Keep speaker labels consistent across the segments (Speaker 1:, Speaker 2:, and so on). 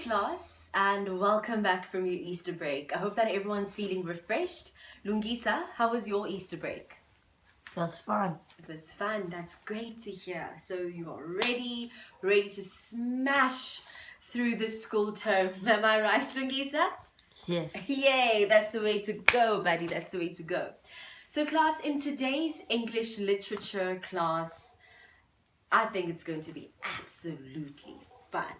Speaker 1: class, and welcome back from your Easter break. I hope that everyone's feeling refreshed. Lungisa, how was your Easter break?
Speaker 2: It was fun.
Speaker 1: It was fun. That's great to hear. So you are ready to smash through the school term. Am I right, Lungisa?
Speaker 2: Yes.
Speaker 1: Yay, that's the way to go, buddy. That's the way to go. So class, in today's English literature class, I think it's going to be absolutely fun.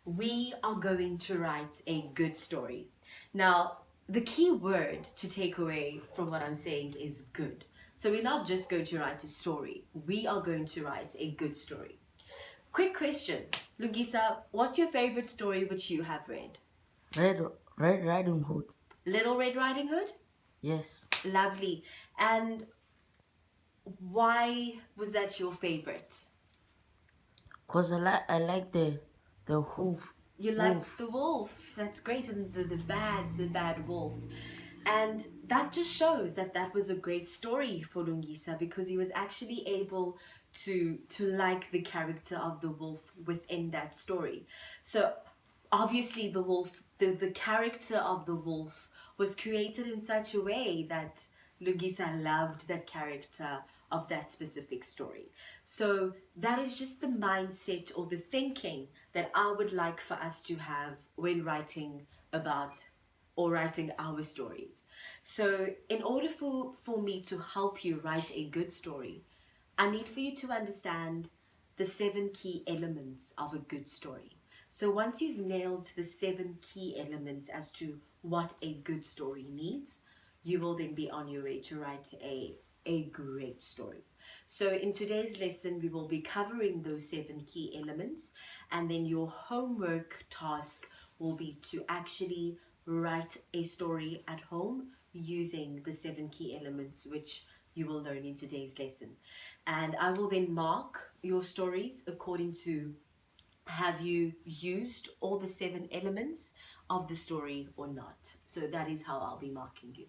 Speaker 1: We are going to write a good story. Now, the key word to take away from what I'm saying is good. So we're not just going to write a story, we are going to write a good story. Quick question, Lungisa, what's your favorite story which you have read?
Speaker 2: Red Riding Hood.
Speaker 1: Little Red Riding Hood?
Speaker 2: Yes.
Speaker 1: Lovely. And why was that your favorite?
Speaker 2: Cause I like the hoof.
Speaker 1: You like
Speaker 2: Wolf.
Speaker 1: the wolf. That's great. And the bad wolf. And that just shows that that was a great story for Lungisa, because he was actually able to like the character of the wolf within that story. So obviously the wolf, the character of the wolf was created in such a way that Lungisa loved that character of that specific story. So that is just the mindset or the thinking that I would like for us to have when writing about or writing our stories. So in order for me to help you write a good story, I need for you to understand the 7 key elements of a good story. So once you've nailed the 7 key elements as to what a good story needs, you will then be on your way to write a great story. So in today's lesson, we will be covering those 7 key elements, and then your homework task will be to actually write a story at home using the 7 key elements which you will learn in today's lesson. And I will then mark your stories according to, have you used all the 7 elements of the story or not? So that is how I'll be marking you.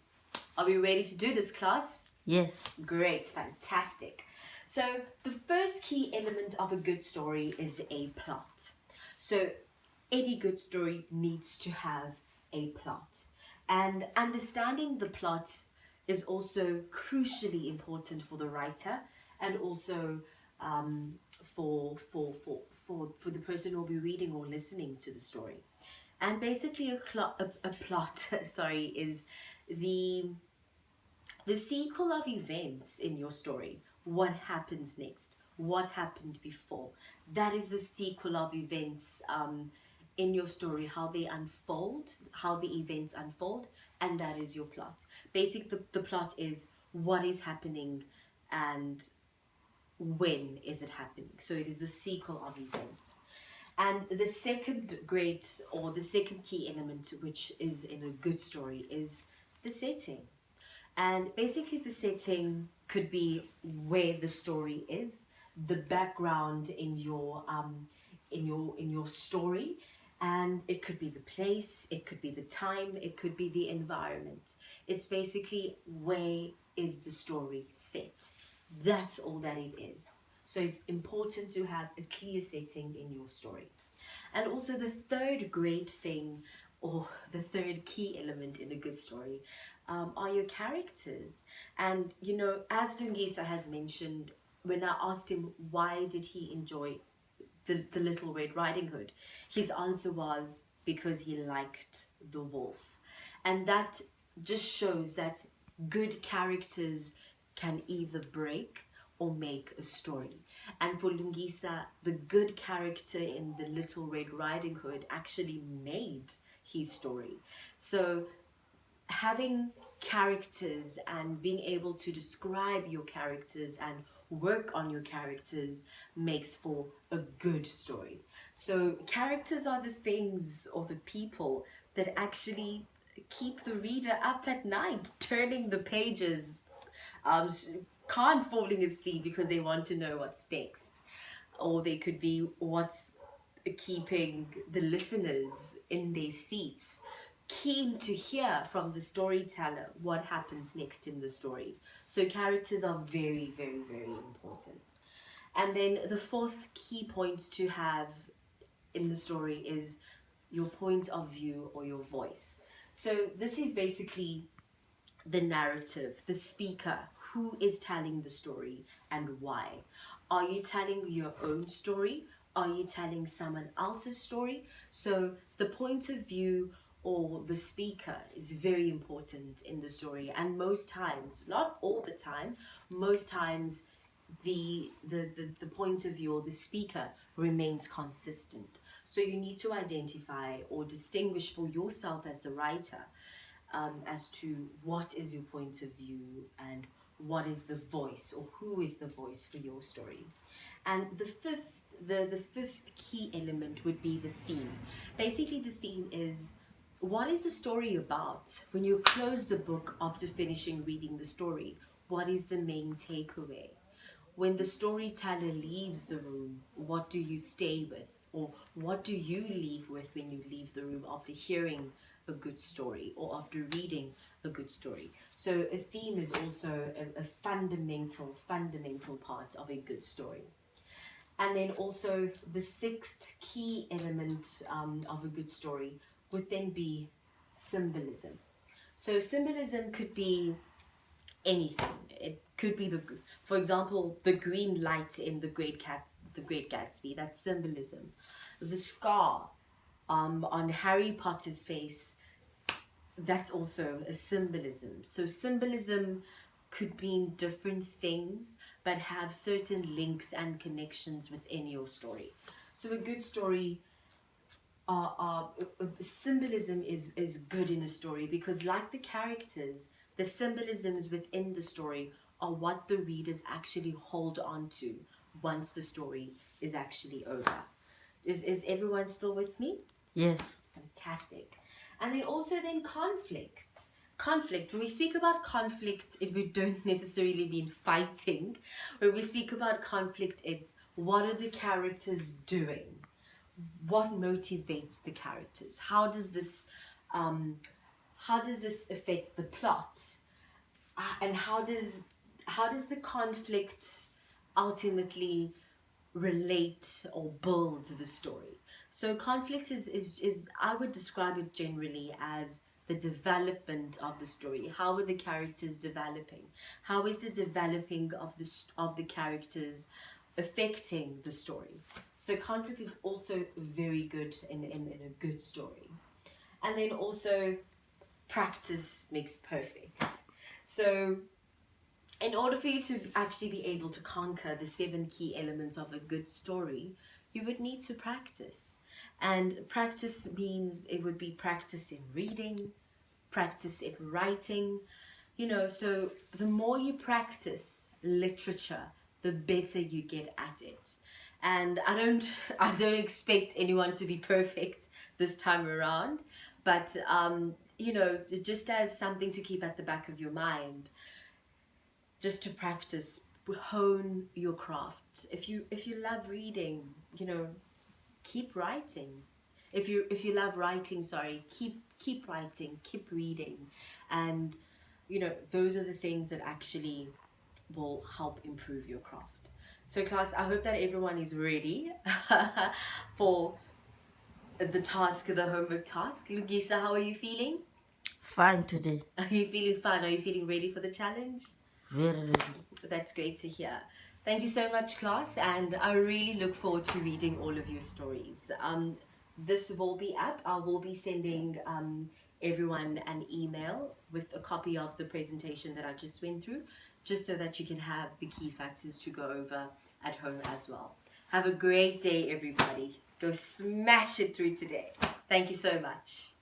Speaker 1: Are we ready to do this, class?
Speaker 2: Yes.
Speaker 1: Great, fantastic. So the first key element of a good story is a plot. So any good story needs to have a plot. And understanding the plot is also crucially important for the writer, and also for the person who will be reading or listening to the story. And basically a plot sorry, is the sequel of events in your story. What happens next? What happened before? That is the sequel of events in your story, how they unfold, how the events unfold, and that is your plot. Basically, the plot is what is happening and when is it happening. So it is a sequel of events. And the second key element, which is in a good story, is the setting. And basically the setting could be where the story is, the background in your story, and it could be the place, it could be the time, it could be the environment. It's basically where is the story set. That's all that it is. So it's important to have a clear setting in your story. And also the third great thing, or the third key element in a good story, are your characters. And you know, as Lungisa has mentioned, when I asked him why did he enjoy the Little Red Riding Hood, his answer was because he liked the wolf. And that just shows that good characters can either break or make a story. And for Lungisa, the good character in the Little Red Riding Hood actually made his story. So having characters and being able to describe your characters and work on your characters makes for a good story. So characters are the things or the people that actually keep the reader up at night, turning the pages, can't falling asleep because they want to know what's next. Or they could be what's keeping the listeners in their seats, keen to hear from the storyteller what happens next in the story. So characters are very, very, very important. And then the fourth key point to have in the story is your point of view, or your voice. So this is basically the narrative, the speaker, who is telling the story and why. Are you telling your own story? Are you telling someone else's story? So the point of view or the speaker is very important in the story, and most times, not all the time, most times the point of view or the speaker remains consistent. So you need to identify or distinguish for yourself as the writer, as to what is your point of view and what is the voice, or who is the voice for your story. And the fifth key element would be the theme. Basically, the theme is, what is the story about? When you close the book after finishing reading the story, what is the main takeaway? When the storyteller leaves the room, what do you stay with? Or what do you leave with when you leave the room after hearing a good story or after reading a good story? So a theme is also a fundamental part of a good story. And then also the sixth key element of a good story would then be symbolism. So symbolism could be anything. It could be for example, the green light in The Great Gatsby. That's symbolism. The scar on Harry Potter's face, that's also a symbolism. So symbolism could mean different things, but have certain links and connections within your story. So a good story, symbolism is good in a story, because like the characters, the symbolisms within the story are what the readers actually hold on to once the story is actually over. Is everyone still with me?
Speaker 2: Yes.
Speaker 1: Fantastic. And then also then conflict. Conflict. When we speak about conflict, we don't necessarily mean fighting. When we speak about conflict, it's what are the characters doing? What motivates the characters? How does this affect the plot? And how does the conflict ultimately relate or build the story? So conflict is I would describe it generally as the development of the story. How are the characters developing? How is the developing of the characters affecting the story? So conflict is also very good in a good story. And then also, practice makes perfect. So in order for you to actually be able to conquer the 7 key elements of a good story, you would need to practice. And practice means it would be practice in reading, practice in writing, so the more you practice literature, the better you get at it. And I don't expect anyone to be perfect this time around, but just as something to keep at the back of your mind, just to practice, hone your craft. If you love reading, keep writing. If you love writing, keep writing, keep reading. And those are the things that actually will help improve your craft. So class, I hope that everyone is ready for the task, the homework task. Lugisa, how are you feeling?
Speaker 2: Fine today.
Speaker 1: Are you feeling fun? Are you feeling ready for the challenge?
Speaker 2: Very ready.
Speaker 1: That's great to hear. Thank you so much, class, and I really look forward to reading all of your stories. This will be up. I will be sending everyone an email with a copy of the presentation that I just went through, just so that you can have the key factors to go over at home as well. Have a great day, everybody. Go smash it through today. Thank you so much.